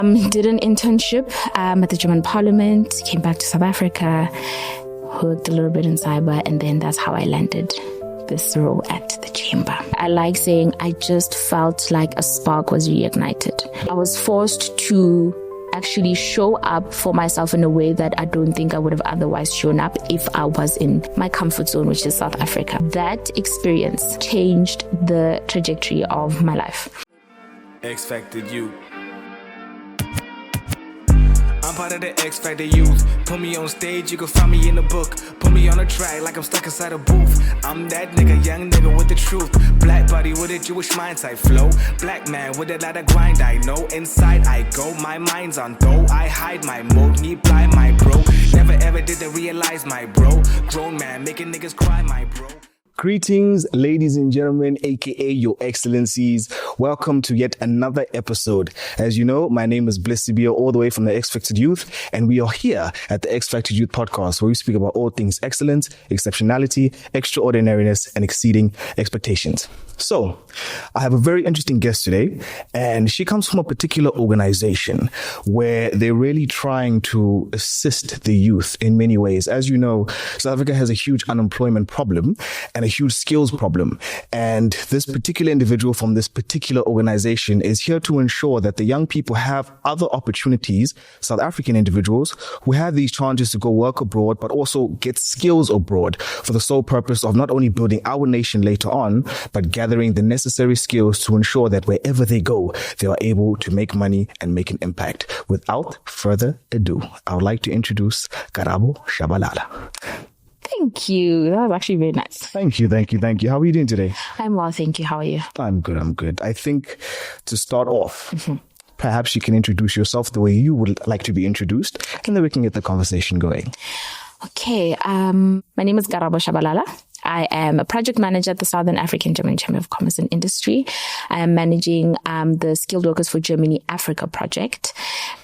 Did an internship at the German Parliament, came back to South Africa, worked a little bit in cyber, and then that's how I landed this role at the chamber. I like saying I just felt like a spark was reignited. I was forced to actually show up for myself in a way that I don't think I would have otherwise shown up if I was in my comfort zone, which is South Africa. That experience changed the trajectory of my life. X Factor you. I'm part of the X Factor youth. Put me on stage, you can find me in the book. Put me on a track like I'm stuck inside a booth. I'm that nigga, young nigga with the truth. Black body with a Jewish mind type flow. Black man with a lot of grind, I know. Inside I go, my mind's on though. I hide my mode, need blind my bro. Never ever did they realize my bro. Grown man making niggas cry, my bro. Greetings, ladies and gentlemen, aka Your Excellencies. Welcome to yet another episode. As you know, my name is Bliss Sibio, all the way from the X Factor Youth, and we are here at the X Factor Youth podcast, where we speak about all things excellence, exceptionality, extraordinariness, and exceeding expectations. So, I have a very interesting guest today, and she comes from a particular organization where they're really trying to assist the youth in many ways. As you know, South Africa has a huge unemployment problem and a huge skills problem. And this particular individual from this particular organization is here to ensure that the young people have other opportunities, South African individuals who have these chances to go work abroad, but also get skills abroad for the sole purpose of not only building our nation later on, but gathering the necessary skills to ensure that wherever they go, they are able to make money and make an impact. Without further ado, I would like to introduce Karabo Tshabalala. Thank you. That was actually very nice. Thank you. How are you doing today? I'm well, thank you. How are you? I'm good. I think to start off, perhaps you can introduce yourself the way you would like to be introduced, and then we can get the conversation going. Okay. My name is Karabo Tshabalala. I am a project manager at the Southern African German Chamber of Commerce and Industry. I am managing the Skilled Workers for Germany Africa project.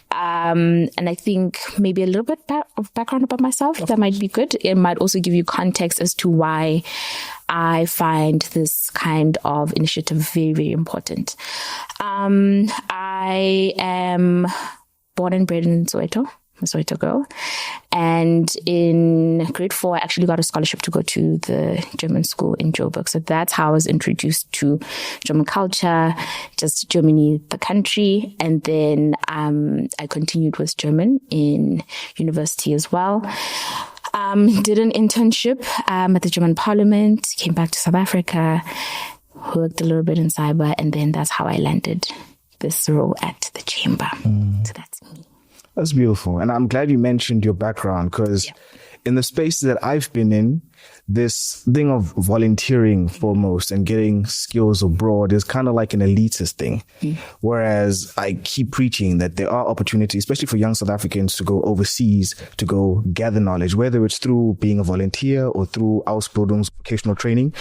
And I think maybe a little bit of background about myself, that might be good. It might also give you context as to why I find this kind of initiative very, very important. I am born and bred in Soweto. I'm a Soweto girl. And in grade 4, I actually got a scholarship to go to the German school in Joburg. So that's how I was introduced to German culture, just Germany, the country. And then I continued with German in university as well. Did an internship at the German Parliament, came back to South Africa, worked a little bit in cyber, and then that's how I landed this role at the chamber. So that's me. That's beautiful. And I'm glad you mentioned your background, because in the spaces that I've been in, this thing of volunteering foremost and getting skills abroad is kind of like an elitist thing. Whereas I keep preaching that there are opportunities, especially for young South Africans, to go overseas, to go gather knowledge, whether it's through being a volunteer or through Ausbildung, vocational training.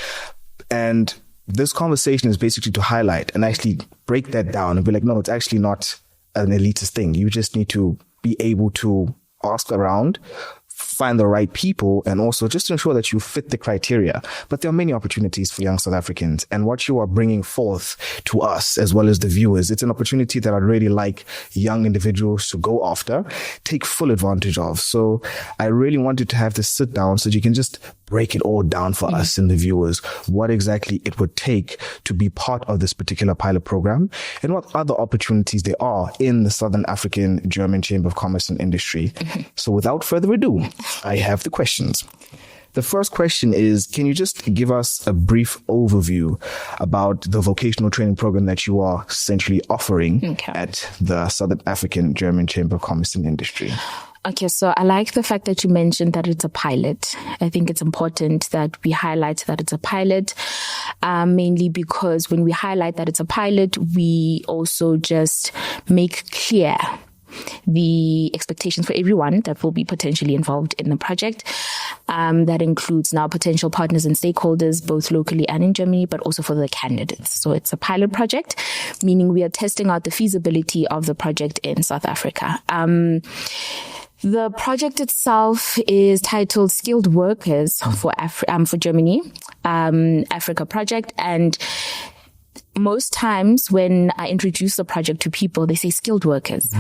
And this conversation is basically to highlight and actually break that down and be like, no, it's actually not an elitist thing. You just need to be able to ask around, find the right people, and also just to ensure that you fit the criteria. But there are many opportunities for young South Africans, and what you are bringing forth to us as well as the viewers, it's an opportunity that I'd really like young individuals to go after, take full advantage of. So I really wanted to have this sit down so that you can just break it all down for us and the viewers, what exactly it would take to be part of this particular pilot program, and what other opportunities there are in the Southern African German Chamber of Commerce and Industry. So without further ado, I have the questions. The first question is, can you just give us a brief overview about the vocational training program that you are essentially offering at the Southern African German Chamber of Commerce and Industry? Okay, so I like the fact that you mentioned that it's a pilot. I think it's important that we highlight that it's a pilot, mainly because when we highlight that it's a pilot, we also just make clear the expectations for everyone that will be potentially involved in the project. That includes now potential partners and stakeholders, both locally and in Germany, but also for the candidates. So it's a pilot project, meaning we are testing out the feasibility of the project in South Africa. The project itself is titled Skilled Workers for Germany, Africa Project. And most times when I introduce the project to people, they say skilled workers.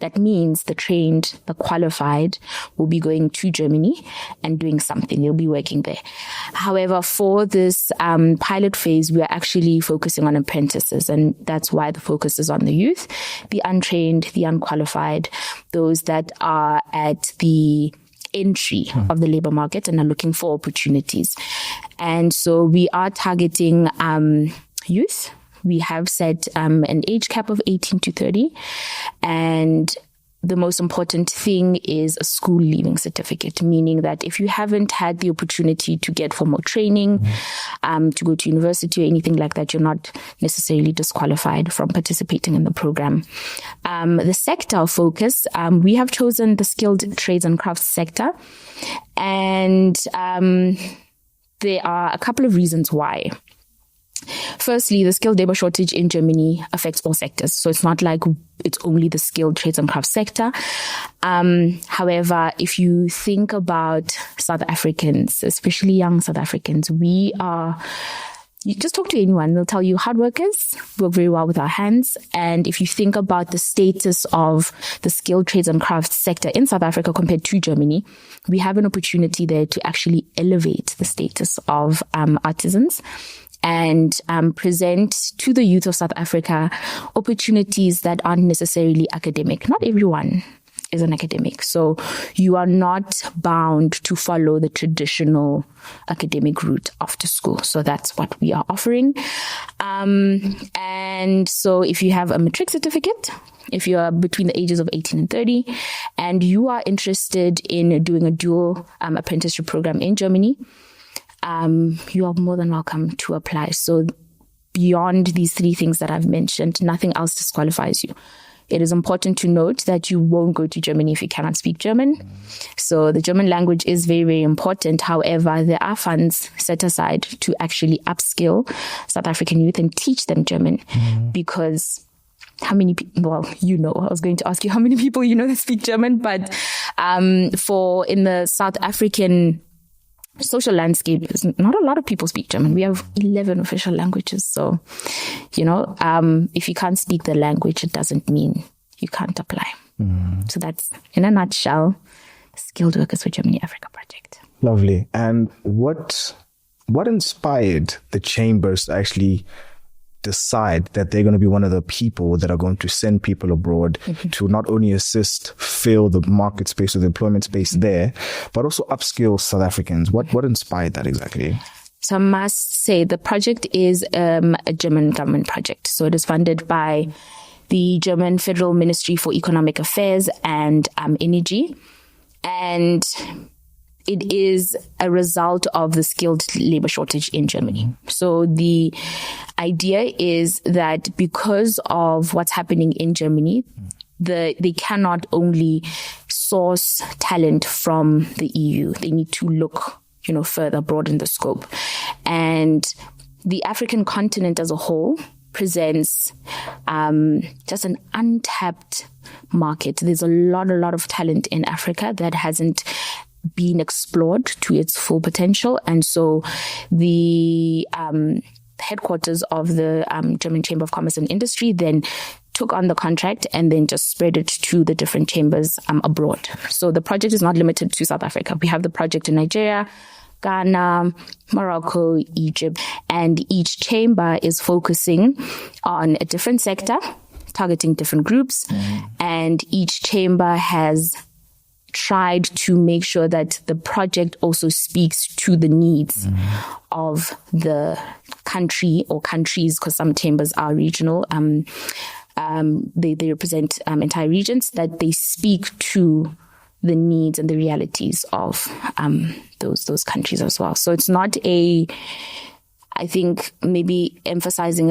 That means the trained, the qualified will be going to Germany and doing something. They'll be working there. However, for this pilot phase, we are actually focusing on apprentices, and that's why the focus is on the youth, the untrained, the unqualified, those that are at the entry of the labor market and are looking for opportunities. And so we are targeting youth. We have set an age cap of 18 to 30. And the most important thing is a school leaving certificate, meaning that if you haven't had the opportunity to get formal training, to go to university or anything like that, you're not necessarily disqualified from participating in the program. The sector of focus, we have chosen the skilled trades and crafts sector. And there are a couple of reasons why. Firstly, the skilled labor shortage in Germany affects all sectors. So it's not like it's only the skilled trades and crafts sector. However, if you think about South Africans, especially young South Africans, you just talk to anyone, they'll tell you hard workers, work very well with our hands. And if you think about the status of the skilled trades and crafts sector in South Africa compared to Germany, we have an opportunity there to actually elevate the status of artisans and present to the youth of South Africa opportunities that aren't necessarily academic. Not everyone is an academic. So you are not bound to follow the traditional academic route after school. So that's what we are offering. And so if you have a matric certificate, if you are between the ages of 18 and 30, and you are interested in doing a dual apprenticeship program in Germany, you are more than welcome to apply. So beyond these three things that I've mentioned, nothing else disqualifies you. It is important to note that you won't go to Germany if you cannot speak German. So the German language is very, very important. However, there are funds set aside to actually upskill South African youth and teach them German because how many people, well, I was going to ask you how many people that speak German, but in the South African social landscape, not a lot of people speak German. We have 11 official languages. So, if you can't speak the language, it doesn't mean you can't apply. So that's, in a nutshell, Skilled Workers for Germany Africa project. Lovely. And what inspired the chambers to actually decide that they're going to be one of the people that are going to send people abroad to not only assist fill the market space or the employment space there, but also upskill South Africans? What inspired that exactly? So I must say the project is a German government project. So it is funded by the German Federal Ministry for Economic Affairs and Energy. And it is a result of the skilled labor shortage in Germany. So the idea is that because of what's happening in Germany, they cannot only source talent from the EU. They need to look, further, broaden the scope. And the African continent as a whole presents just an untapped market. There's a lot of talent in Africa that hasn't been explored to its full potential. And so the headquarters of the German Chamber of Commerce and Industry then took on the contract and then just spread it to the different chambers abroad. So the project is not limited to South Africa. We have the project in Nigeria, Ghana, Morocco, Egypt, and each chamber is focusing on a different sector, targeting different groups, and each chamber has tried to make sure that the project also speaks to the needs of the country or countries, because some chambers are regional. They represent entire regions, that they speak to the needs and the realities of those countries as well. So it's not I think maybe emphasizing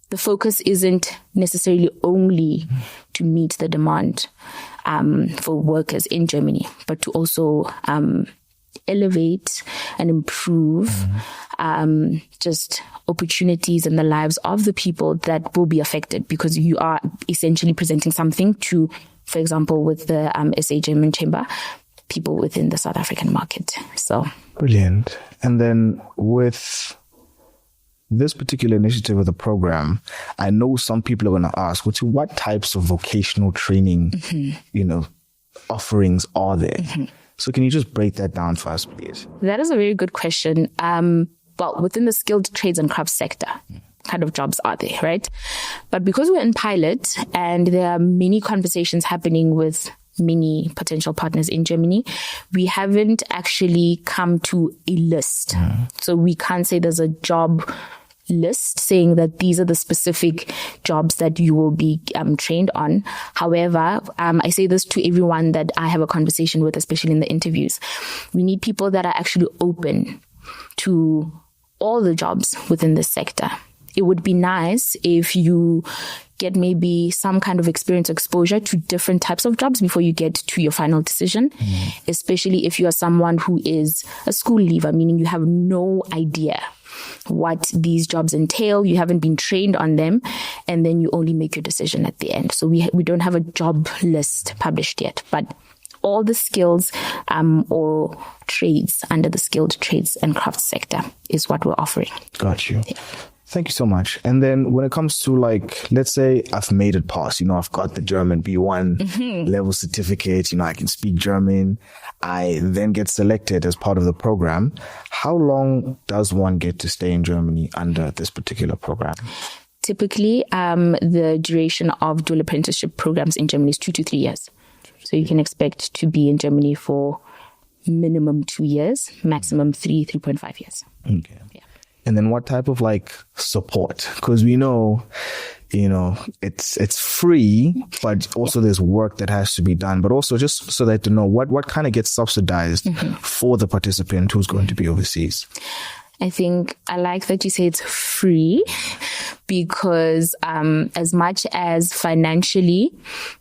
the focus isn't necessarily only to meet the demand for workers in Germany, but to also elevate and improve just opportunities in the lives of the people that will be affected, because you are essentially presenting something to, for example, with the SA German Chamber, people within the South African market. So brilliant. And then with this particular initiative of the program, I know some people are going to ask, what types of vocational training, offerings are there? So can you just break that down for us, please? That is a very good question. Well, within the skilled trades and crafts sector, kind of jobs are there, right? But because we're in pilot and there are many conversations happening with many potential partners in Germany, we haven't actually come to a list. So we can't say there's a job list saying that these are the specific jobs that you will be trained on. However, I say this to everyone that I have a conversation with, especially in the interviews. We need people that are actually open to all the jobs within this sector. It would be nice if you get maybe some kind of experience or exposure to different types of jobs before you get to your final decision, especially if you are someone who is a school leaver, meaning you have no idea what these jobs entail, you haven't been trained on them, and then you only make your decision at the end. So we don't have a job list published yet, but all the skills or trades under the skilled trades and crafts sector is what we're offering. Got you. Yeah. Thank you so much. And then when it comes to let's say I've made it past, I've got the German B1 level certificate, I can speak German. I then get selected as part of the program. How long does one get to stay in Germany under this particular program? Typically, the duration of dual apprenticeship programs in Germany is 2 to 3 years. So you can expect to be in Germany for minimum 2 years, maximum 3.5 years. Okay. Yeah. And then what type of support? Because we know, it's free, but also there's work that has to be done. But also just so that to know what kind of gets subsidized for the participant who's going to be overseas. I think I like that you say it's free because as much as financially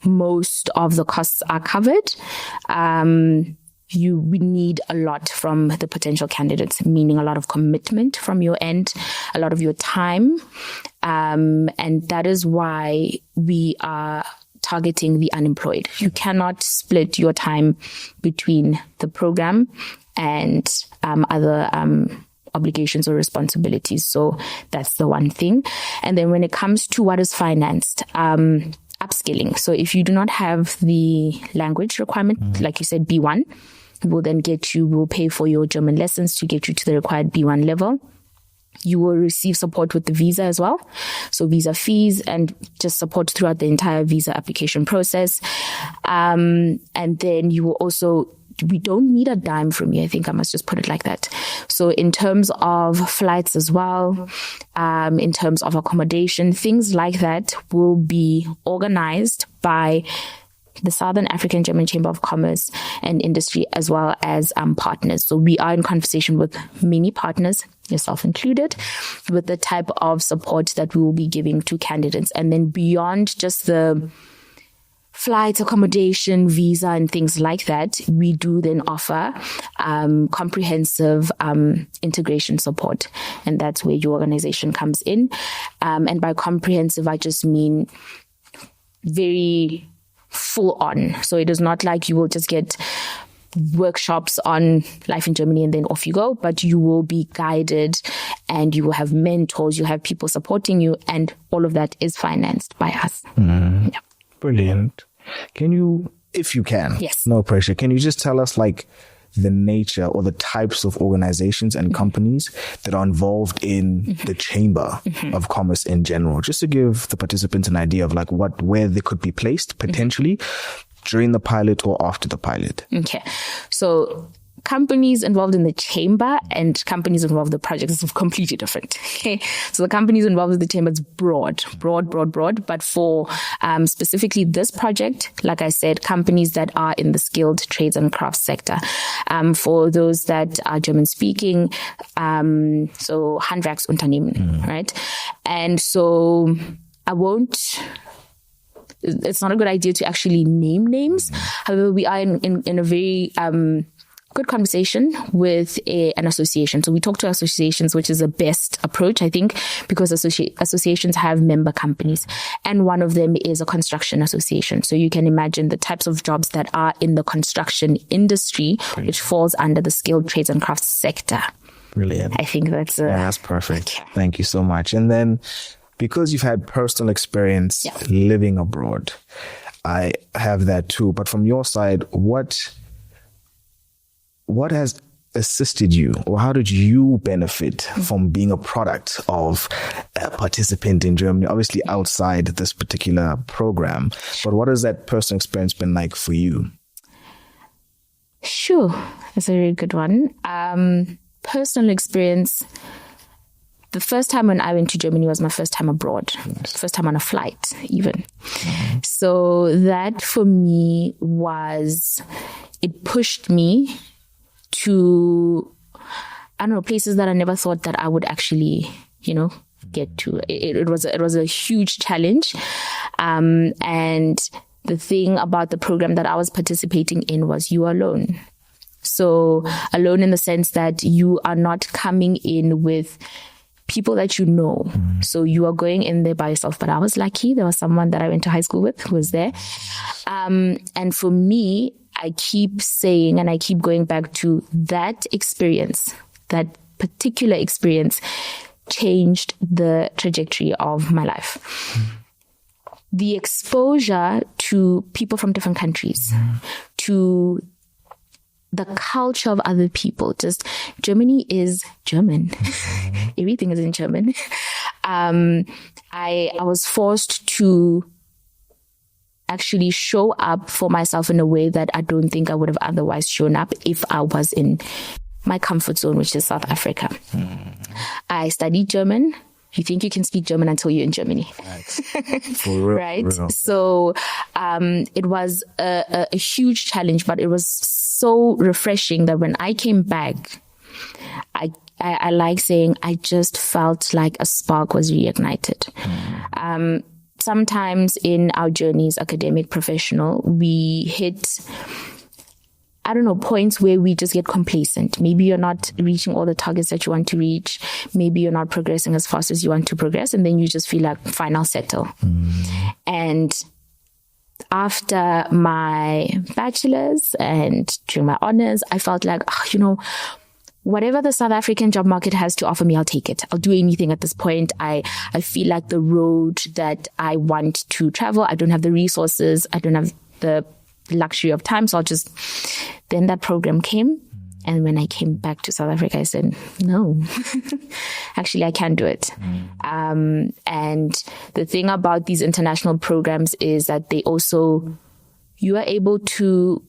most of the costs are covered, we need a lot from the potential candidates, meaning a lot of commitment from your end, a lot of your time. And that is why we are targeting the unemployed. You cannot split your time between the program and other obligations or responsibilities. So that's the one thing. And then when it comes to what is financed, upskilling. So if you do not have the language requirement, like you said, B1, we'll pay for your German lessons to get you to the required B1 level. You will receive support with the visa as well. So visa fees and just support throughout the entire visa application process. And then you will also, we don't need a dime from you. I think I must just put it like that. So in terms of flights as well, in terms of accommodation, things like that will be organized by the Southern African German Chamber of Commerce and Industry, as well as partners. So we are in conversation with many partners, yourself included, with the type of support that we will be giving to candidates. And then beyond just the flights, accommodation, visa, and things like that, we do then offer comprehensive integration support. And that's where your organization comes in. And by comprehensive, I just mean very full on. So it is not like you will just get workshops on life in Germany and then off you go, but you will be guided and you will have mentors, you'll have people supporting you, and all of that is financed by us. Yeah. Brilliant. Can you, if you can, yes, no pressure, can you just tell us the nature or the types of organizations and companies that are involved in the Chamber of Commerce in general, just to give the participants an idea of where they could be placed potentially during the pilot or after the pilot? Okay. So companies involved in the chamber and companies involved in the project is completely different. Okay. So the companies involved in the chamber is broad. But for specifically this project, like I said, companies that are in the skilled trades and crafts sector. For those that are German speaking, so Handwerksunternehmen, right? And so it's not a good idea to actually name names. However, we are in a very good conversation with an association. So we talk to associations, which is the best approach, I think, because associations have member companies. And one of them is a construction association. So you can imagine the types of jobs that are in the construction industry, which falls under the skilled trades and crafts sector. Brilliant. I think that's that's perfect. Thank you so much. And then, because you've had personal experience living abroad, I have that too. But from your side, what has assisted you, or how did you benefit from being a product of a participant in Germany, obviously outside this particular program, but what has that personal experience been like for you? Sure, that's a very good one. Personal experience, the first time when I went to Germany was my first time abroad, first time on a flight even. So that for me it pushed me to, I don't know, places that I never thought that I would actually, get to. It was a huge challenge. And the thing about the program that I was participating in was you are alone. So alone in the sense that you are not coming in with people that you know. So you are going in there by yourself. But I was lucky. There was someone that I went to high school with who was there. And for me, I keep saying, and I keep going back to that experience, that particular experience changed the trajectory of my life. The exposure to people from different countries, to the culture of other people, just Germany is German. Everything is in German. I was forced to actually show up for myself in a way that I don't think I would have otherwise shown up if I was in my comfort zone, which is South Africa. I studied German. You think you can speak German until you're in Germany. For real, right? real. So it was a huge challenge, but it was so refreshing that when I came back, I like saying I just felt like a spark was reignited. Sometimes in our journeys, academic, professional, we hit, I don't know, points where we just get complacent. Maybe you're not reaching all the targets that you want to reach. Maybe you're not progressing as fast as you want to progress. And then you just feel like, fine, I'll settle. And after my bachelor's and during my honors, I felt like, whatever the South African job market has to offer me, I'll take it. I'll do anything at this point. I feel like the road that I want to travel, I don't have the resources. I don't have the luxury of time. So then that program came. And when I came back to South Africa, I said, no, actually, I can do it. And the thing about these international programs is that you are able to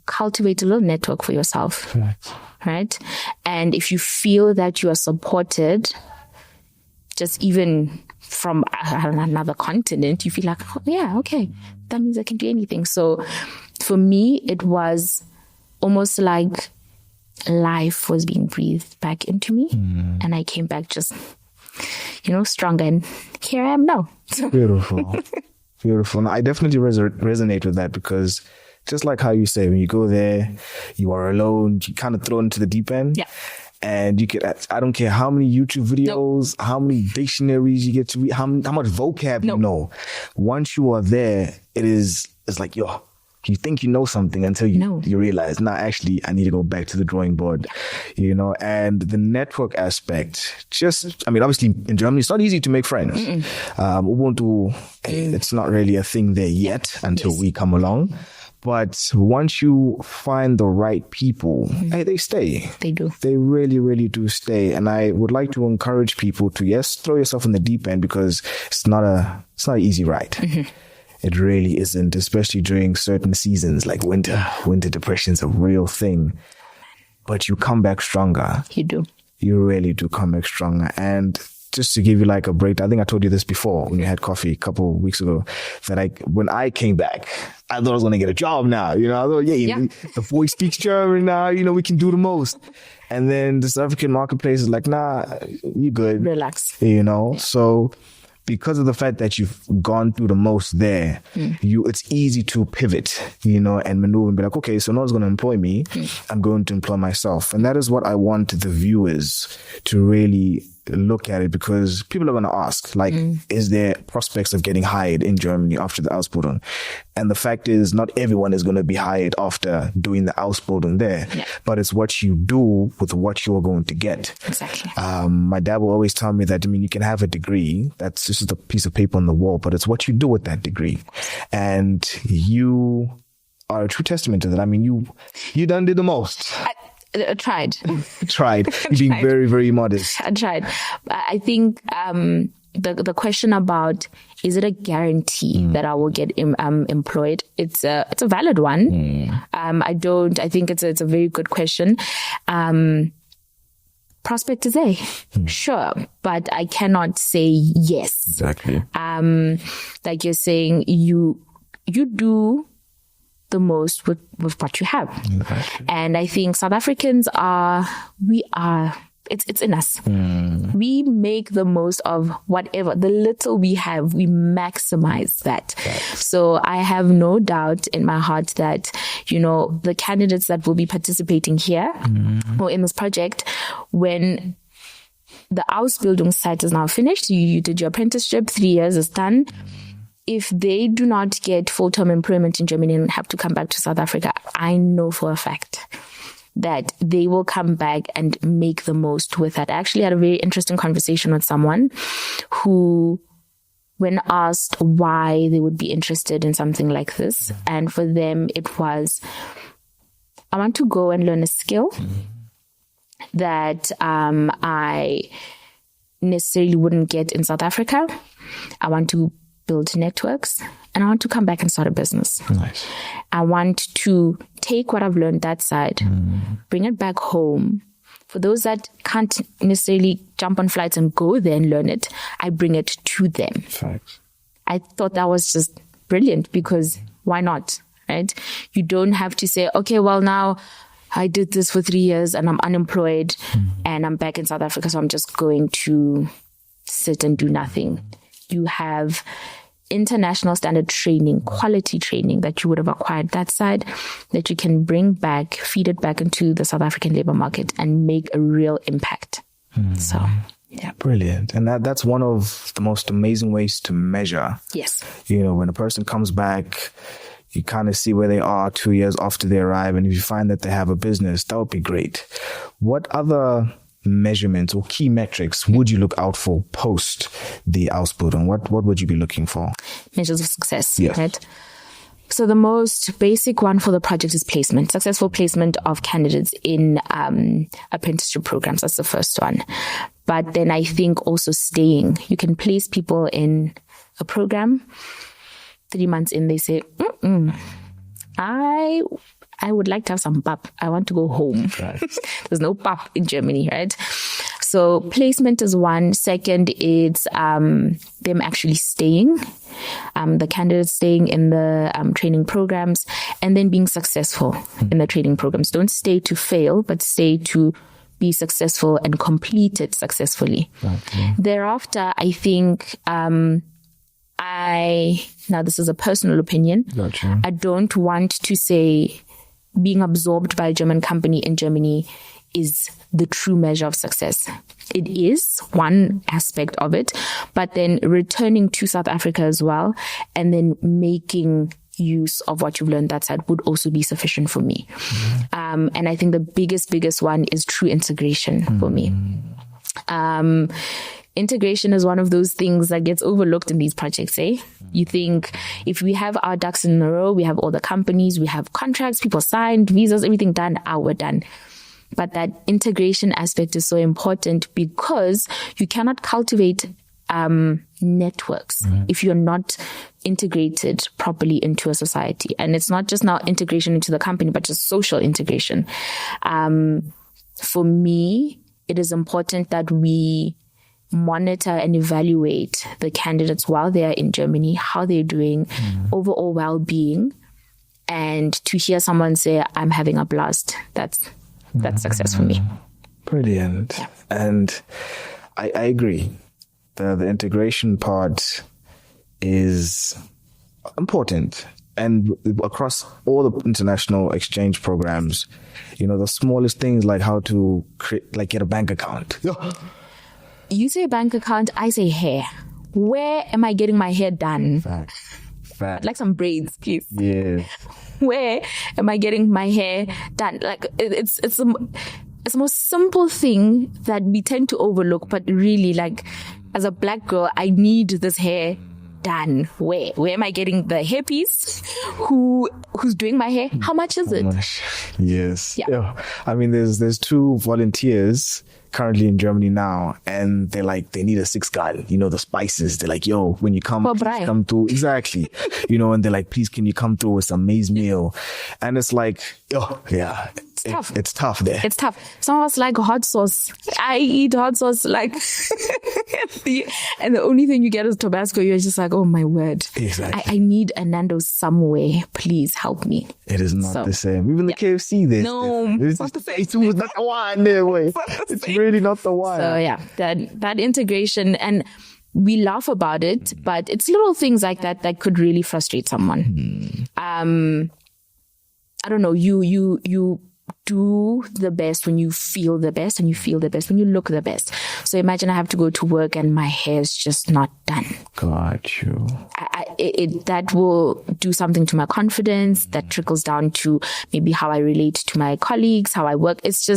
cultivate a little network for yourself. Right? And if you feel that you are supported, just even from another continent, you feel like, oh, yeah, okay, that means I can do anything. So for me, it was almost like life was being breathed back into me. And I came back just, stronger. And here I am now. Beautiful. Beautiful. I definitely resonate with that, because just like how you say, when you go there, you are alone, you kind of thrown into the deep end. Yeah. And you get, I don't care how many YouTube videos, how many dictionaries you get to read, how much vocab you know. Once you are there, it's like, you think you know something until you realize, actually, I need to go back to the drawing board, and the network aspect, obviously in Germany, it's not easy to make friends. Ubuntu, it's not really a thing there yet until we come along. But once you find the right people, they stay. They do. They really, really do stay. And I would like to encourage people to, yes, throw yourself in the deep end, because it's not an easy ride. It really isn't, especially during certain seasons like winter. Winter depression is a real thing. But you come back stronger. You do. You really do come back stronger. And just to give you like a break, I think I told you this before when you had coffee a couple of weeks ago, that when I came back, I thought I was going to get a job now. I thought, the boy speaks German now, we can do the most. And then the South African marketplace is like, nah, you good. Relax. So because of the fact that you've gone through the most there, it's easy to pivot, and maneuver and be like, okay, so no one's going to employ me. I'm going to employ myself. And that is what I want the viewers to really look at it? Because people are going to ask, like, is there prospects of getting hired in Germany after the Ausbildung? And the fact is, not everyone is going to be hired after doing the Ausbildung there, but it's what you do with what you're going to get. Exactly. My dad will always tell me that, I mean, you can have a degree, that's just a piece of paper on the wall, but it's what you do with that degree. And you are a true testament to that. I mean, you done did the most. I tried. You're being very, very modest. I tried. I think the question about, is it a guarantee that I will get employed? It's a valid one. I think it's a very good question. Prospect is there, sure, but I cannot say yes. Exactly. Like you're saying, you do the most with what you have. Exactly. And I think South Africans it's in us. We make the most of whatever, the little we have, we maximize that. So I have no doubt in my heart that, the candidates that will be participating here or in this project, when the Ausbildung site is now finished, you did your apprenticeship, 3 years is done. If they do not get full-term employment in Germany and have to come back to South Africa, I know for a fact that they will come back and make the most with that. I actually had a very interesting conversation with someone who, when asked why they would be interested in something like this, and for them it was, I want to go and learn a skill that I necessarily wouldn't get in South Africa. I want to build networks, and I want to come back and start a business. Nice. I want to take what I've learned that side, bring it back home. For those that can't necessarily jump on flights and go there and learn it, I bring it to them. Facts. I thought that was just brilliant, because why not, right? You don't have to say, okay, well, now I did this for 3 years and I'm unemployed and I'm back in South Africa, so I'm just going to sit and do nothing. You have international standard training, quality training that you would have acquired that side, that you can bring back, feed it back into the South African labor market and make a real impact. So, yeah. Brilliant. And that's one of the most amazing ways to measure. Yes. When a person comes back, you kind of see where they are 2 years after they arrive. And if you find that they have a business, that would be great. What other measurements or key metrics would you look out for post the Ausbildung? What would you be looking for? Measures of success, yes. Right? So the most basic one for the project is placement, successful placement of candidates in apprenticeship programs. That's the first one. But then I think also staying. You can place people in a program. 3 months in, they say, I would like to have some pap. I want to go home. Right. There's no pap in Germany, right? So placement is one. Second, it's them actually staying, the candidates staying in the training programs, and then being successful in the training programs. Don't stay to fail, but stay to be successful and complete it successfully. Okay. Thereafter, I think now this is a personal opinion. Gotcha. I don't want to say being absorbed by a German company in Germany is the true measure of success. It is one aspect of it, but then returning to South Africa as well, and then making use of what you've learned that side would also be sufficient for me. And I think the biggest one is true integration for me. Integration is one of those things that gets overlooked in these projects, eh? You think if we have our ducks in a row, we have all the companies, we have contracts, people signed, visas, everything done, we're done. But that integration aspect is so important, because you cannot cultivate networks if you're not integrated properly into a society. And it's not just now integration into the company, but just social integration. For me, it is important that we monitor and evaluate the candidates while they're in Germany, how they're doing, overall well-being, and to hear someone say, I'm having a blast, that's success for me. Brilliant. Yeah. And I agree. The integration part is important. And across all the international exchange programs, the smallest things like how to get a bank account. You say bank account, I say hair. Where am I getting my hair done? Fact. I'd like some braids, please. Yeah. Where am I getting my hair done? Like it's the most simple thing that we tend to overlook, but really, like, as a black girl, I need this hair done. Where am I getting the hairpiece? Who's doing my hair? How much is it? Yes. Yeah. I mean, there's 2 volunteers currently in Germany now, and they're like, they need a 6 gal, the spices. They're like, yo, when you come, please come through. Exactly. And they're like, please, can you come through with some maize meal? And it's like, yeah. Tough. It's tough there. It's tough. Some of us like hot sauce. I eat hot sauce like, and the only thing you get is Tabasco. You're just like, oh my word. Exactly. I need a Nando's somewhere. Please help me. It is not the same. Even the KFC there. No, it's not the same. It's not the one there, way. It's really not the one. So yeah, that integration, and we laugh about it, but it's little things like that could really frustrate someone. I don't know. You do the best when you feel the best, and you feel the best when you look the best. So imagine I have to go to work and my hair's just not done. Got you. That will do something to my confidence. That trickles down to maybe how I relate to my colleagues, how I work. It's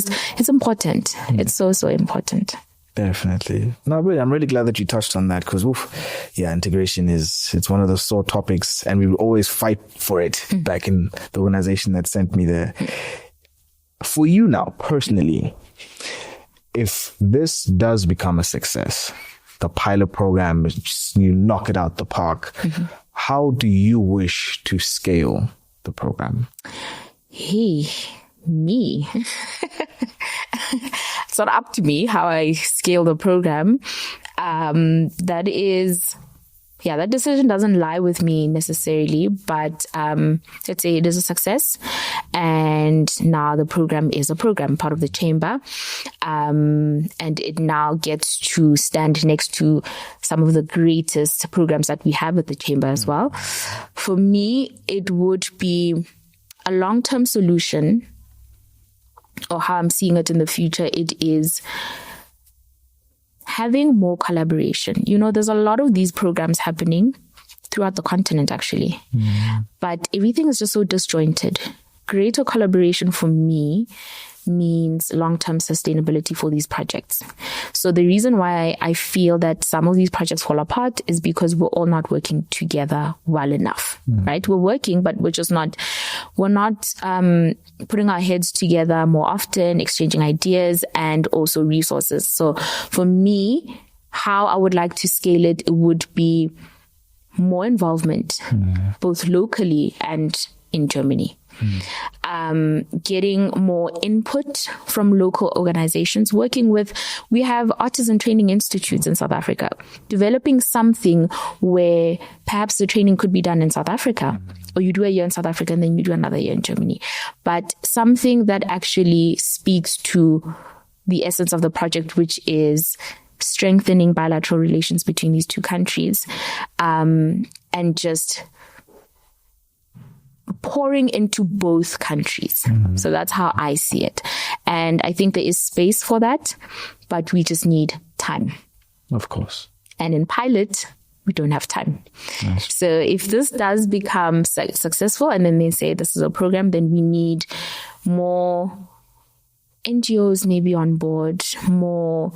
important. It's so important. Definitely. No, really, I'm really glad that you touched on that, because, integration it's one of those sore topics, and we will always fight for it back in the organization that sent me there. For you now, personally, if this does become a success, the pilot program, you knock it out the park, how do you wish to scale the program? Me. It's not up to me how I scale the program. That decision doesn't lie with me necessarily, but let's say it is a success, and now the program is a program, part of the chamber, and it now gets to stand next to some of the greatest programs that we have at the chamber as well. For me, it would be a long-term solution, or how I'm seeing it in the future, it is having more collaboration. There's a lot of these programs happening throughout the continent, actually. But everything is just so disjointed. Greater collaboration for me means long-term sustainability for these projects. So the reason why I feel that some of these projects fall apart is because we're all not working together well enough, right? We're working, but we're not putting our heads together more often, exchanging ideas and also resources. So for me, how I would like to scale it would be more involvement, both locally and in Germany. Getting more input from local organizations, we have artisan training institutes in South Africa, developing something where perhaps the training could be done in South Africa, or you do a year in South Africa and then you do another year in Germany, but something that actually speaks to the essence of the project, which is strengthening bilateral relations between these two countries, and just pouring into both countries. So that's how I see it. And I think there is space for that, but we just need time. Of course. And in pilot, we don't have time. Nice. So if this does become successful, and then they say this is a program, then we need more NGOs maybe on board, more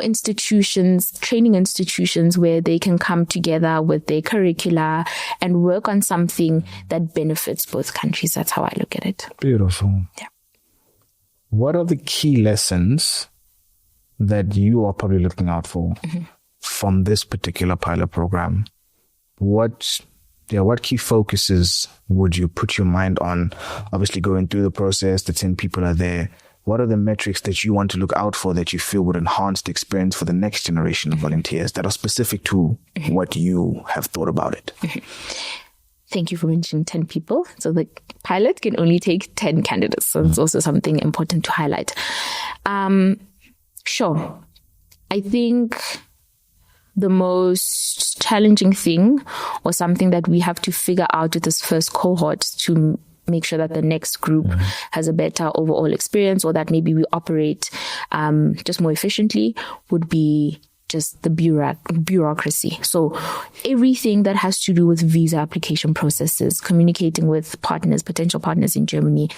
institutions, training institutions where they can come together with their curricula and work on something that benefits both countries. That's how I look at it. Beautiful. Yeah. What are the key lessons that you are probably looking out for from this particular pilot program? What key focuses would you put your mind on? Obviously going through the process, the 10 people are there. What are the metrics that you want to look out for that you feel would enhance the experience for the next generation of volunteers that are specific to what you have thought about it? Thank you for mentioning 10 people. So the pilot can only take 10 candidates. So it's also something important to highlight. Sure. I think the most challenging thing, or something that we have to figure out with this first cohort to make sure that the next group has a better overall experience, or that maybe we operate just more efficiently, would be just the bureaucracy. So everything that has to do with visa application processes, communicating with potential partners in Germany,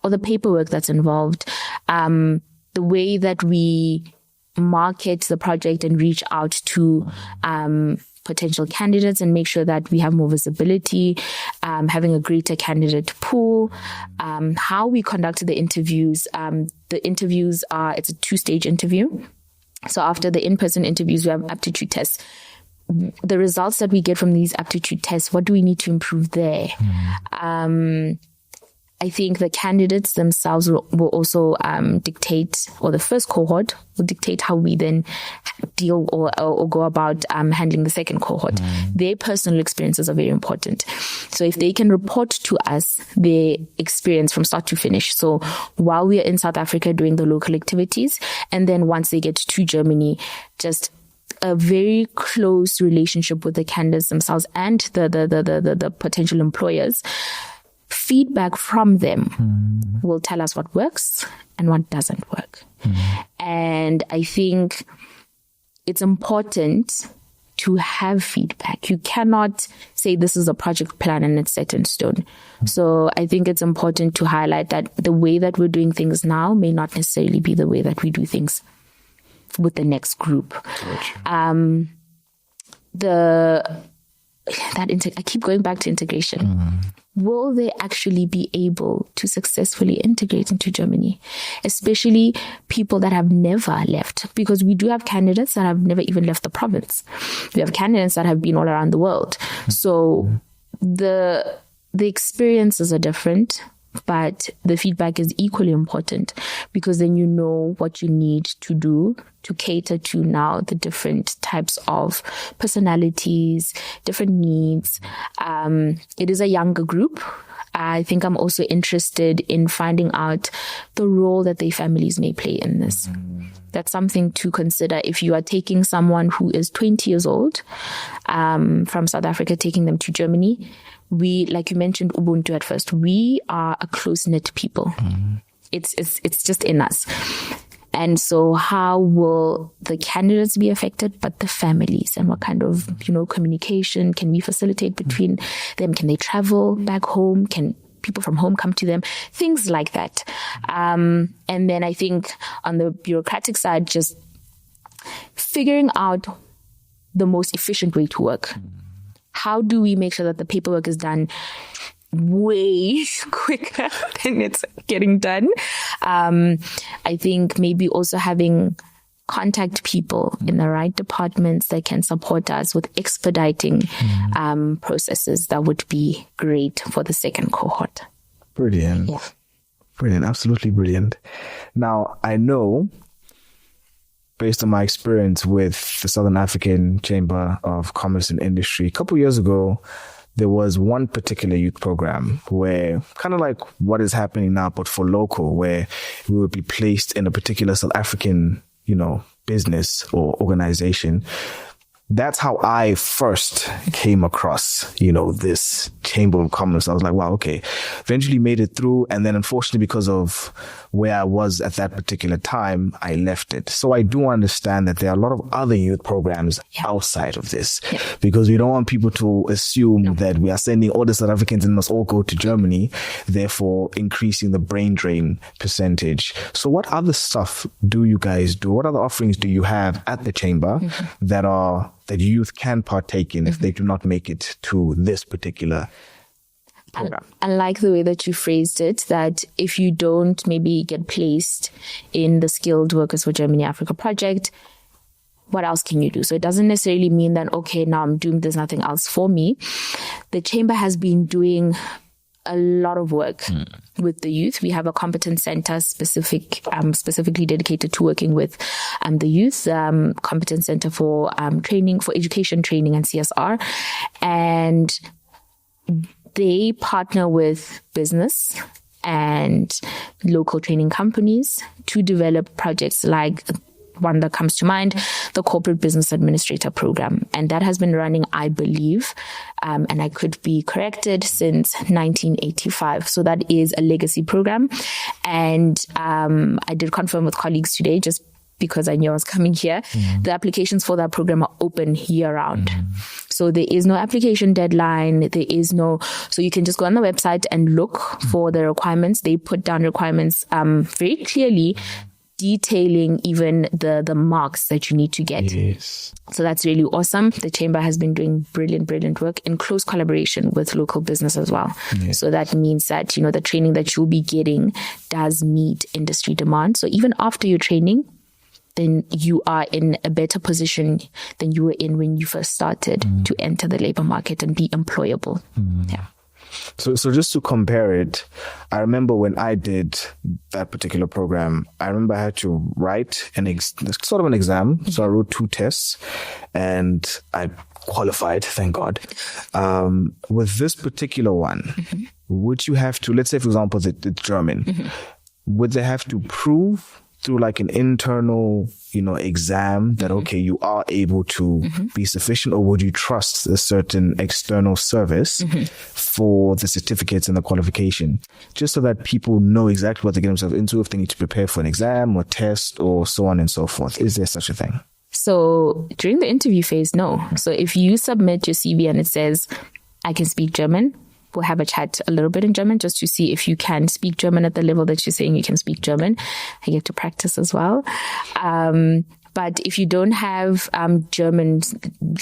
or the paperwork that's involved, the way that we market the project and reach out to potential candidates and make sure that we have more visibility, having a greater candidate pool, how we conduct the interviews. The interviews it's a 2-stage interview. So after the in-person interviews, we have aptitude tests. The results that we get from these aptitude tests, what do we need to improve there? I think the candidates themselves will also dictate, or the first cohort will dictate how we then deal or go about handling the second cohort. Their personal experiences are very important. So if they can report to us their experience from start to finish, so while we are in South Africa doing the local activities, and then once they get to Germany, just a very close relationship with the candidates themselves and the potential employers. Feedback from them will tell us what works and what doesn't work. And I think it's important to have feedback. You cannot say this is a project plan and it's set in stone. So I think it's important to highlight that the way that we're doing things now may not necessarily be the way that we do things with the next group. I keep going back to integration. Will they actually be able to successfully integrate into Germany? Especially people that have never left, because we do have candidates that have never even left the province. We have candidates that have been all around the world. So the experiences are different, but the feedback is equally important, because then you know what you need to do to cater to now the different types of personalities, different needs. It is a younger group. I think I'm also interested in finding out the role that their families may play in this. That's something to consider if you are taking someone who is 20 years old from South Africa, taking them to Germany. We, like you mentioned, Ubuntu at first, we are a close-knit people. It's just in us. And so how will the candidates be affected, but the families, and what kind of, communication can we facilitate between them? Can they travel back home? Can people from home come to them? Things like that. And then I think on the bureaucratic side, just figuring out the most efficient way to work. How do we make sure that the paperwork is done way quicker than it's getting done? I think maybe also having contact people in the right departments that can support us with expediting processes, that would be great for the second cohort. Brilliant. Yeah. Brilliant. Absolutely brilliant. Now, I know, based on my experience with the Southern African Chamber of Commerce and Industry, a couple of years ago, there was one particular youth program where, kind of like what is happening now, but for local, where we would be placed in a particular South African, business or organization. That's how I first came across, this Chamber of Commerce. I was like, wow, okay. Eventually made it through. And then unfortunately, because of where I was at that particular time, I left it. So I do understand that there are a lot of other youth programs outside of this, because we don't want people to assume that we are sending all the South Africans and must all go to Germany, therefore increasing the brain drain percentage. So what other stuff do you guys do? What other offerings do you have at the Chamber that youth can partake in if they do not make it to this particular program? I like the way that you phrased it, that if you don't maybe get placed in the Skilled Workers for Germany Africa project, what else can you do? So it doesn't necessarily mean that, okay, now I'm doomed, there's nothing else for me. The Chamber has been doing a lot of work with the youth. We have a competence center specifically dedicated to working with the youth, competence center for training, for education training and CSR. And they partner with business and local training companies to develop projects like one that comes to mind, the Corporate Business Administrator program. And that has been running, I believe, and I could be corrected, since 1985. So that is a legacy program. And I did confirm with colleagues today, just because I knew I was coming here, the applications for that program are open year round. So there is no application deadline. So you can just go on the website and look for the requirements. They put down requirements very clearly, detailing even the marks that you need to get. Yes. So that's really awesome. The chamber has been doing brilliant work in close collaboration with local business as well. Yes. So that means that, the training that you'll be getting does meet industry demand. So even after your training, then you are in a better position than you were in when you first started to enter the labor market and be employable. Yeah. So just to compare it, I remember when I did that particular program, I remember I had to write sort of an exam. So I wrote 2 tests and I qualified, thank God. With this particular one, would you have to, let's say, for example, it's German, would they have to prove through like an internal, exam that, okay, you are able to be sufficient, or would you trust a certain external service for the certificates and the qualification, just so that people know exactly what they get themselves into if they need to prepare for an exam or test or so on and so forth? Is there such a thing? So during the interview phase, no. So if you submit your CV and it says, I can speak German, we'll have a chat a little bit in German just to see if you can speak German at the level that you're saying you can speak German. I get to practice as well. But if you don't have German,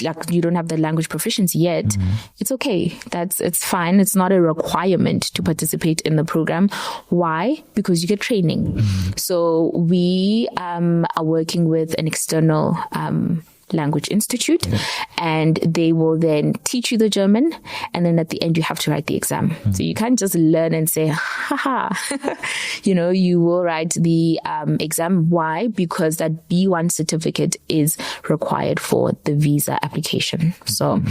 like you don't have the language proficiency yet, it's okay. It's fine. It's not a requirement to participate in the program. Why? Because you get training. So we are working with an external language institute, and they will then teach you the German, and then at the end you have to write the exam. So you can't just learn and say haha. You will write the exam. Why? Because that B1 certificate is required for the visa application. So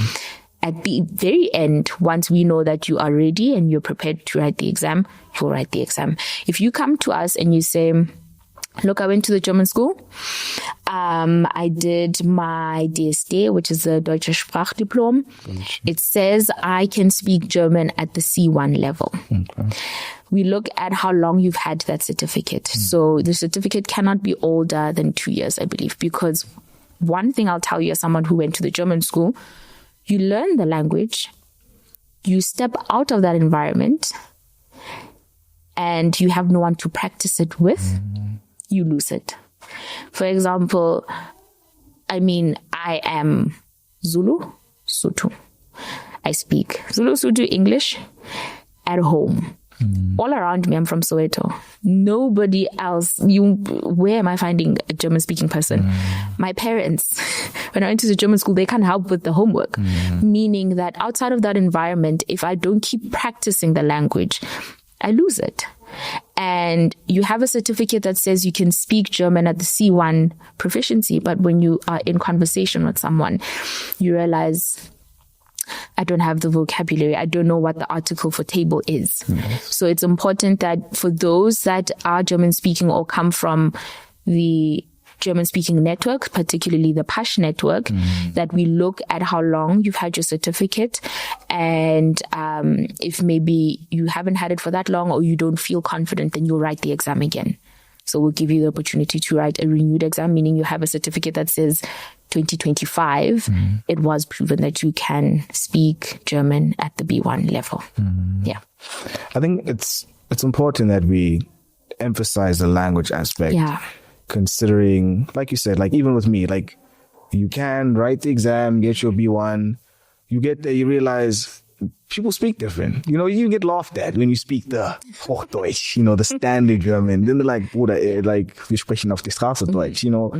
at the very end, once we know that you are ready and you're prepared to write the exam, you'll write the exam. If you come to us and you say, look, I went to the German school. I did my DSD, which is a Deutsche Sprachdiplom. It says I can speak German at the C1 level. Okay. We look at how long you've had that certificate. So the certificate cannot be older than 2 years, I believe, because one thing I'll tell you as someone who went to the German school, you learn the language, you step out of that environment, and you have no one to practice it with. You lose it. For example, I am Zulu, Sotho. I speak Zulu, Sotho, English at home. All around me, I'm from Soweto. Nobody else. Where am I finding a German-speaking person? My parents, when I went to the German school, they can't help with the homework. Meaning that outside of that environment, if I don't keep practicing the language, I lose it. And you have a certificate that says you can speak German at the C1 proficiency, but when you are in conversation with someone, you realize, I don't have the vocabulary. I don't know what the article for table is. So it's important that for those that are German speaking or come from the German speaking network, particularly the PASH network, that we look at how long you've had your certificate, and if maybe you haven't had it for that long or you don't feel confident, then you'll write the exam again. So we'll give you the opportunity to write a renewed exam, meaning you have a certificate that says 2025. It was proven that you can speak German at the B1 level. Yeah. I think it's important that we emphasize the language aspect. Yeah. Considering, like you said, like even with me, like you can write the exam, get your B1, you get there, you realize people speak different. You get laughed at when you speak the Hochdeutsch, the standard German. Then they're like, Bruder, like, wir sprechen auf die Straße Deutsch, you're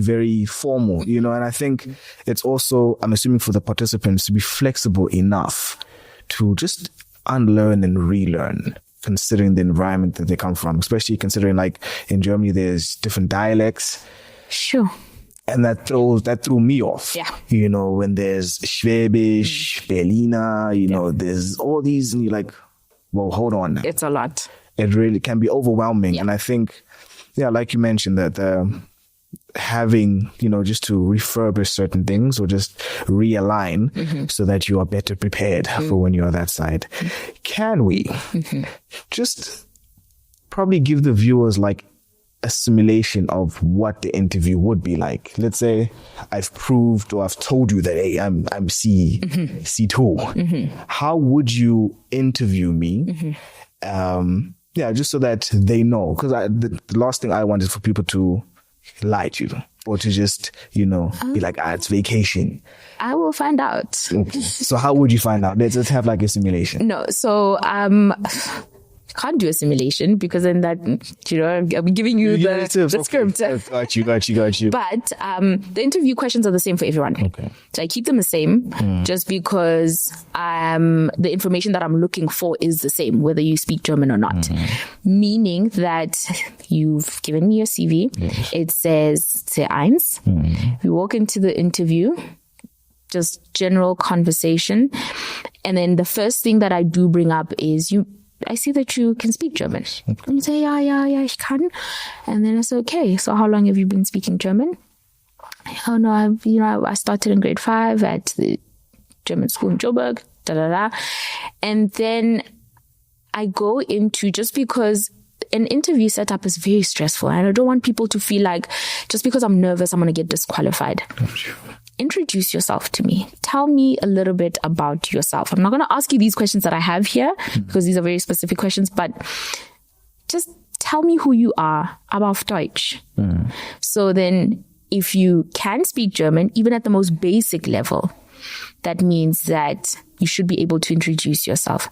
very formal, and I think it's also, I'm assuming for the participants to be flexible enough to just unlearn and relearn, considering the environment that they come from, especially considering like in Germany, there's different dialects. Sure. And that threw me off. Yeah. When there's Schwäbisch, Berliner, there's all these, and you're like, well, hold on. It's a lot. It really can be overwhelming. Yeah. And I think, like you mentioned, that having, just to refurbish certain things or just realign so that you are better prepared for when you're on that side. Can we just probably give the viewers like a simulation of what the interview would be like? Let's say I've proved or I've told you that, hey, I'm C2. How would you interview me? Just so that they know. Because the last thing I want is for people to lie to you or to just, be like, it's vacation. I will find out. Okay. So how would you find out? Let's just have like a simulation. No. So, can't do a simulation because then that, I'll be giving you the script. Got you. But the interview questions are the same for everyone. Okay. So I keep them the same just because the information that I'm looking for is the same, whether you speak German or not. Meaning that you've given me your CV. Yes. It says C1. We walk into the interview, just general conversation. And then the first thing that I do bring up is I see that you can speak German. Okay. And you say, yeah, ich kann. And then I say, okay, so how long have you been speaking German? Oh no, I started in grade 5 at the German school in Joburg, And then I go into, just because an interview setup is very stressful and I don't want people to feel like just because I'm nervous, I'm going to get disqualified. Introduce yourself to me. Tell me a little bit about yourself. I'm not going to ask you these questions that I have here because these are very specific questions, but just tell me who you are, aber auf Deutsch. So then if you can speak German, even at the most basic level, that means that you should be able to introduce yourself.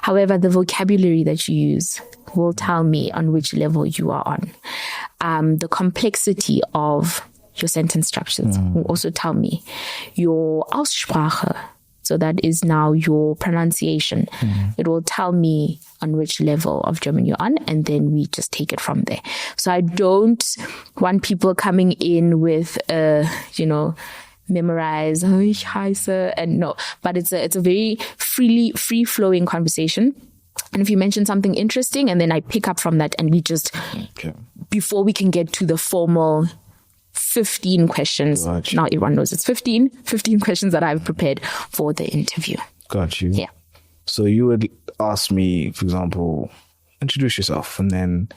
However, the vocabulary that you use will tell me on which level you are on. The complexity of your sentence structures will also tell me. Your Aussprache, so that is now your pronunciation. It will tell me on which level of German you're on, and then we just take it from there. So I don't want people coming in with, memorize, ich heiße, and no. But it's a very free-flowing conversation. And if you mention something interesting, and then I pick up from that, and we just, before we can get to the formal 15 questions. Gotcha. Now everyone knows it's 15 questions that I've prepared for the interview. Got you. Yeah. So you would ask me, for example, introduce yourself and then...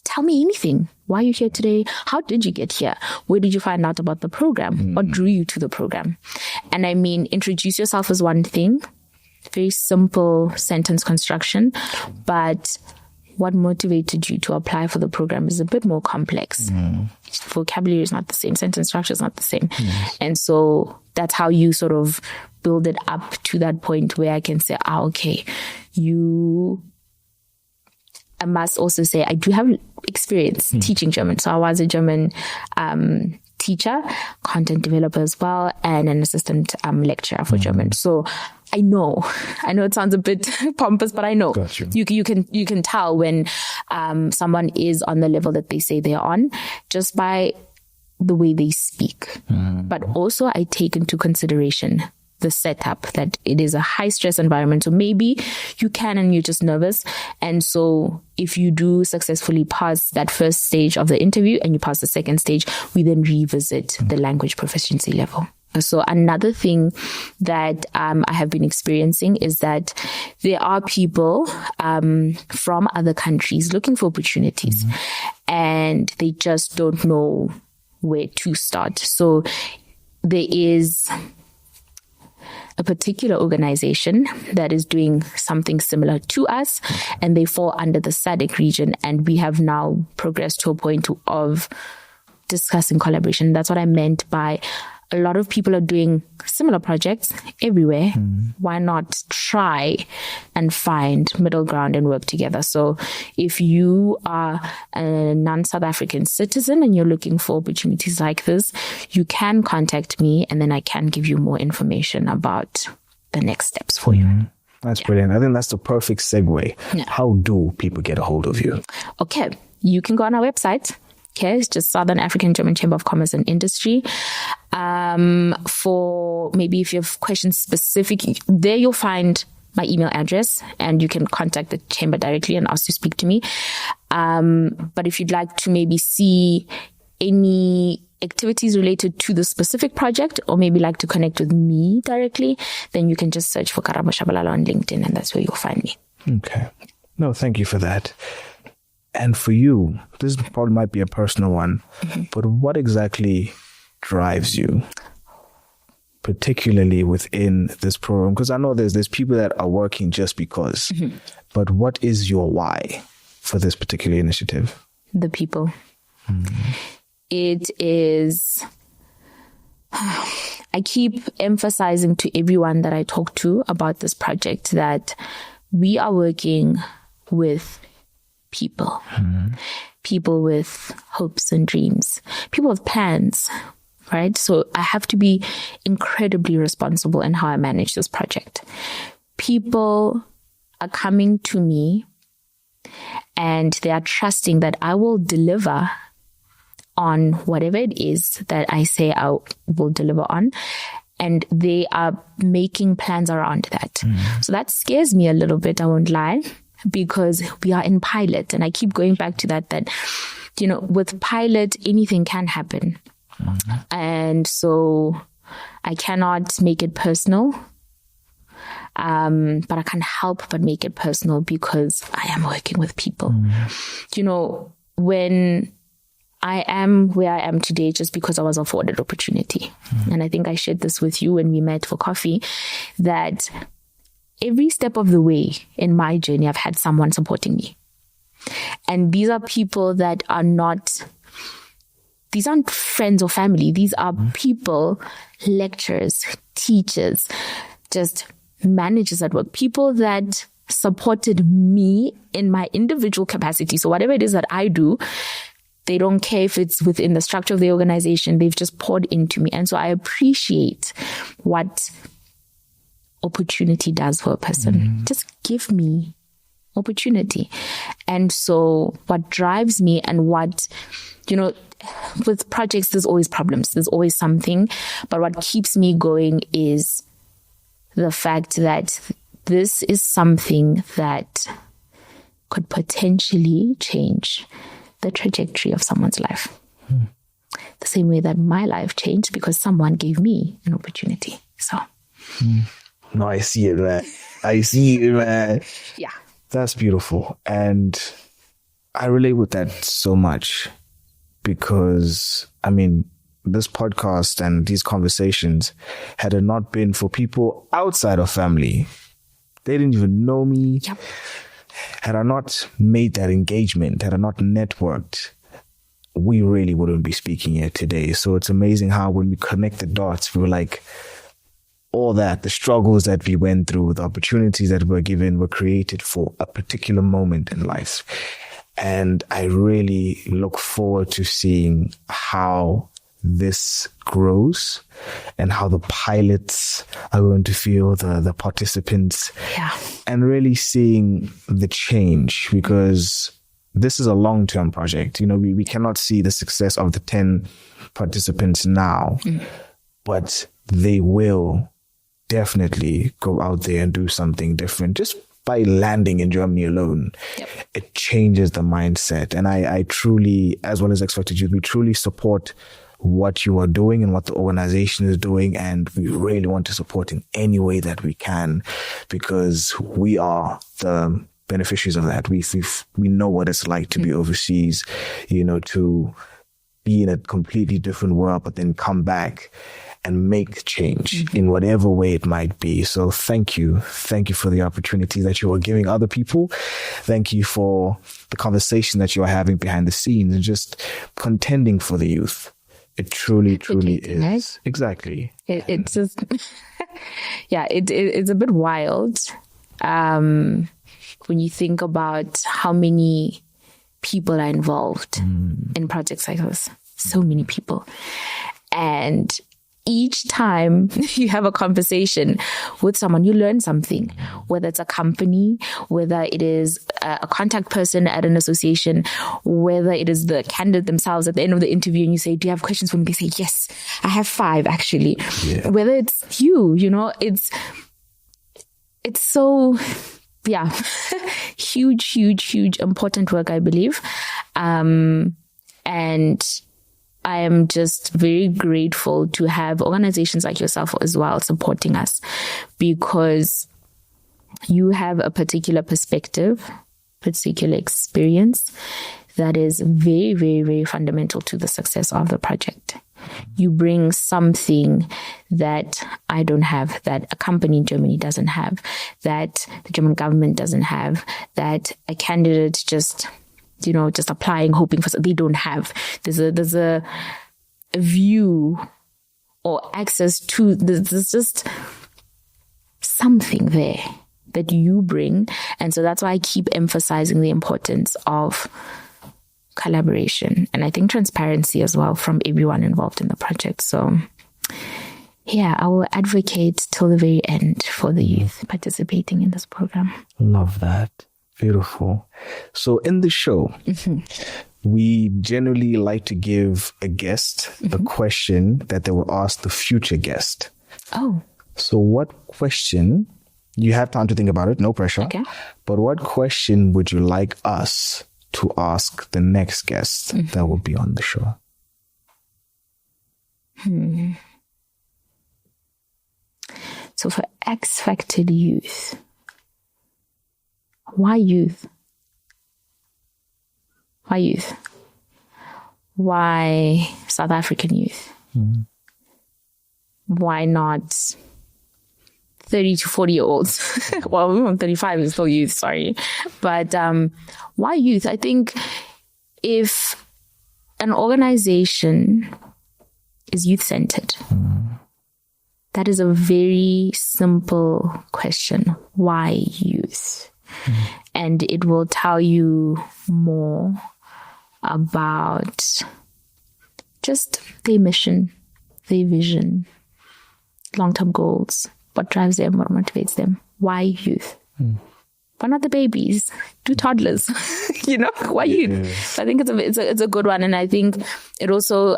Tell me anything. Why are you here today? How did you get here? Where did you find out about the program? What drew you to the program? And I mean, introduce yourself is one thing. Very simple sentence construction. But what motivated you to apply for the program is a bit more complex. Vocabulary is not the same. Sentence structure is not the same. And so that's how you sort of build it up to that point where I can say, okay, I must also say I do have experience teaching German. So I was a German teacher, content developer as well, and an assistant lecturer for German. So I know it sounds a bit pompous, but I know. Got you. You can tell when someone is on the level that they say they're on just by the way they speak. But also I take into consideration the setup, that it is a high stress environment. So maybe you can and you're just nervous. And so if you do successfully pass that first stage of the interview and you pass the second stage, we then revisit the language proficiency level. So another thing that I have been experiencing is that there are people from other countries looking for opportunities and they just don't know where to start. So there is a particular organization that is doing something similar to us, and they fall under the SADC region. And we have now progressed to a point of discussing collaboration. That's what I meant by a lot of people are doing similar projects everywhere. Why not try and find middle ground and work together? So if you are a non-South African citizen and you're looking for opportunities like this, you can contact me and then I can give you more information about the next steps for you. That's brilliant. I think that's the perfect segue. How do people get a hold of you? Okay. You can go on our website. Okay, it's just Southern African German Chamber of Commerce and Industry. For maybe if you have questions specific, there you'll find my email address and you can contact the chamber directly and ask to speak to me. But if you'd like to maybe see any activities related to the specific project, or maybe like to connect with me directly, then you can just search for Karabo Tshabalala on LinkedIn, and that's where you'll find me. Okay. No, thank you for that. And for you, this probably might be a personal one, but what exactly drives you, particularly within this program? Because I know there's people that are working just because, but what is your why for this particular initiative? The people. It is, I keep emphasizing to everyone that I talk to about this project that we are working with people, people with hopes and dreams, people with plans, right? So I have to be incredibly responsible in how I manage this project. People are coming to me and they are trusting that I will deliver on whatever it is that I say I will deliver on. And they are making plans around that. So that scares me a little bit, I won't lie, because we are in pilot. And I keep going back to that, you know, with pilot, anything can happen. And so I cannot make it personal. But I can't help but make it personal because I am working with people. You know, when I am where I am today just because I was afforded opportunity. And I think I shared this with you when we met for coffee, that every step of the way in my journey, I've had someone supporting me. And these are people that are not, these aren't friends or family. These are people, lecturers, teachers, just managers at work, people that supported me in my individual capacity. So whatever it is that I do, they don't care if it's within the structure of the organization. They've just poured into me. And so I appreciate what opportunity does for a person. Just give me opportunity. And so what drives me and what, you know, with projects, there's always problems. There's always something. But what keeps me going is the fact that this is something that could potentially change the trajectory of someone's life. The same way that my life changed because someone gave me an opportunity. So. No, I see it, man. I see it, man. Yeah. That's beautiful. And I relate with that so much because, I mean, this podcast and these conversations, had it not been for people outside of family, they didn't even know me. Yep. Had I not made that engagement, had I not networked, we really wouldn't be speaking here today. So it's amazing how when we connect the dots, we were like, all that, the struggles that we went through, the opportunities that were given were created for a particular moment in life. And I really look forward to seeing how this grows and how the pilots are going to feel, the participants, and really seeing the change, because this is a long-term project. You know, we cannot see the success of the 10 participants now, but they will definitely go out there and do something different. Just by landing in Germany alone, it changes the mindset. And I truly, as well as Expected Youth, we truly support what you are doing and what the organization is doing. And we really want to support in any way that we can, because we are the beneficiaries of that. We know what it's like to be overseas, you know, to be in a completely different world, but then come back and make change in whatever way it might be. So thank you. Thank you for the opportunity that you are giving other people. Thank you for the conversation that you are having behind the scenes and just contending for the youth. It truly is. Right? Exactly. It's just, it's a bit wild when you think about how many people are involved in projects like this. So many people. And each time you have a conversation with someone, you learn something, whether it's a company, whether it is a contact person at an association, whether it is the candidate themselves at the end of the interview and you say, do you have questions for me? They say, yes, I have 5 actually. Yeah. Whether it's you know, it's so, huge, important work, I believe. And I am just very grateful to have organizations like yourself as well supporting us, because you have a particular perspective, particular experience that is very, very, very fundamental to the success of the project. You bring something that I don't have, that a company in Germany doesn't have, that the German government doesn't have, that a candidate just applying, hoping for, they don't have. There's a view or access to, there's just something there that you bring. And so that's why I keep emphasizing the importance of collaboration, and I think transparency as well from everyone involved in the project. So yeah, I will advocate till the very end for the youth participating in this program. Love that. Beautiful. So in the show, we generally like to give a guest a question that they will ask the future guest. Oh. So what question, you have time to think about it, no pressure. Okay. But what question would you like us to ask the next guest that will be on the show? So for X-Factor youth, why youth? Why youth? Why South African youth? Why not 30 to 40-year-olds? Well, I'm 35 is still youth, sorry. But why youth? I think if an organization is youth-centered, that is a very simple question. Why youth? And it will tell you more about just their mission, their vision, long-term goals, what drives them, what motivates them. Why youth? Why not the babies? Do toddlers? Why youth? I think it's a good one. And I think it also,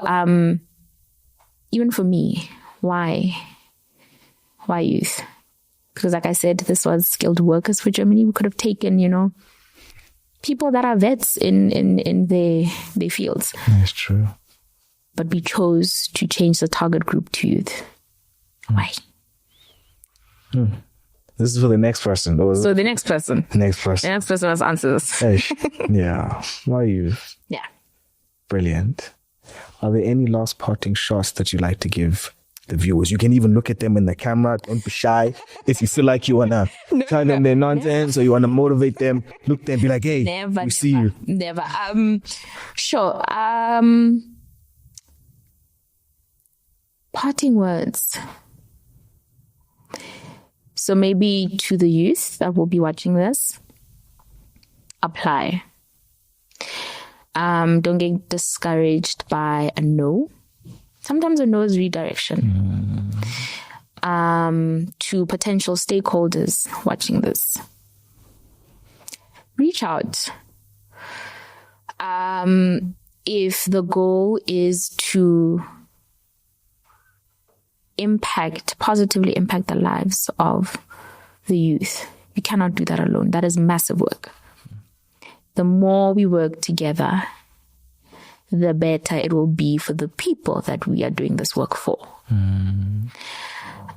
even for me, why youth? Because like I said, this was skilled workers for Germany. We could have taken, people that are vets in their fields. That's true. But we chose to change the target group to youth. Why? This is for the next person. So the next person. The next person must answer this. Yeah. Why youth? Yeah. Brilliant. Are there any last parting shots that you like to give the viewers? You can even look at them in the camera. Don't be shy. If you feel like you want to tell them their nonsense or you want to motivate them, look there and be like, hey, we see you. Never. Sure. Parting words. So maybe to the youth that will be watching this, apply. Don't get discouraged by a no. Sometimes a no is redirection. To potential stakeholders watching this, reach out. If the goal is to positively impact the lives of the youth, you cannot do that alone. That is massive work. The more we work together, the better it will be for the people that we are doing this work for.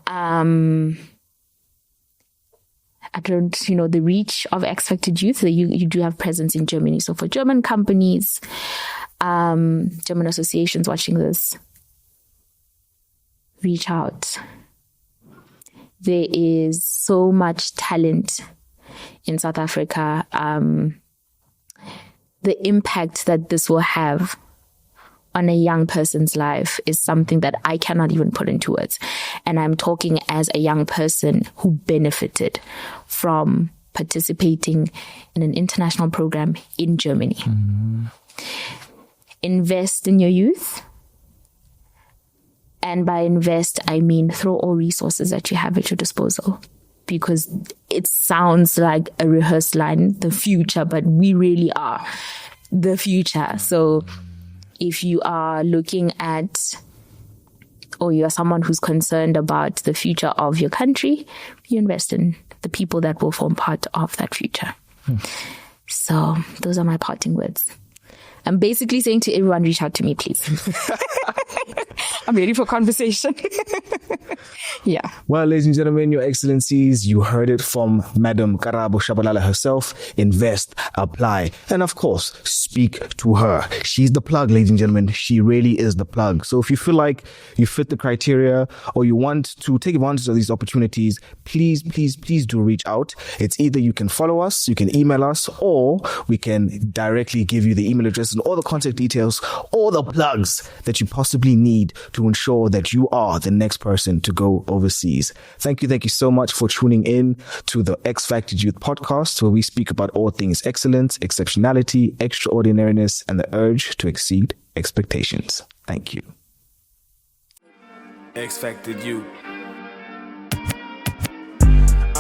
I don't, the reach of X-Factor Youth, you do have presence in Germany. So for German companies, German associations watching this, reach out. There is so much talent in South Africa. The impact that this will have on a young person's life is something that I cannot even put into words. And I'm talking as a young person who benefited from participating in an international program in Germany. Invest in your youth. And by invest, I mean throw all resources that you have at your disposal. Because it sounds like a rehearsed line, the future, but we really are the future. So if you are looking at, or you are someone who's concerned about the future of your country, you invest in the people that will form part of that future. So those are my parting words. I'm basically saying to everyone, reach out to me, please. I'm ready for conversation. Yeah. Well, ladies and gentlemen, your excellencies, you heard it from Madam Karabo Tshabalala herself. Invest, apply, and of course, speak to her. She's the plug, ladies and gentlemen. She really is the plug. So if you feel like you fit the criteria or you want to take advantage of these opportunities, please do reach out. It's either you can follow us, you can email us, or we can directly give you the email address and all the contact details, all the plugs that you possibly need to ensure that you are the next person to go overseas. Thank you so much for tuning in to the X Factor Youth podcast, where we speak about all things excellence, exceptionality, extraordinariness, and the urge to exceed expectations. Thank you. X Factor Youth.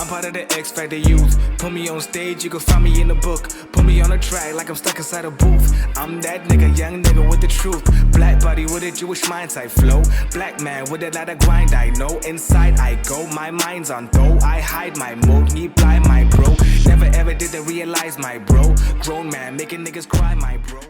I'm part of the X Factor Youth. Put me on stage, you can find me in the book. Put me on a track like I'm stuck inside a booth. I'm that nigga, young nigga with the truth. Black body with a Jewish mindset flow. Black man with a lot of grind, I know. Inside I go, my mind's on though. I hide my mode, reply my bro. Never ever did they realize my bro. Grown man making niggas cry, my bro.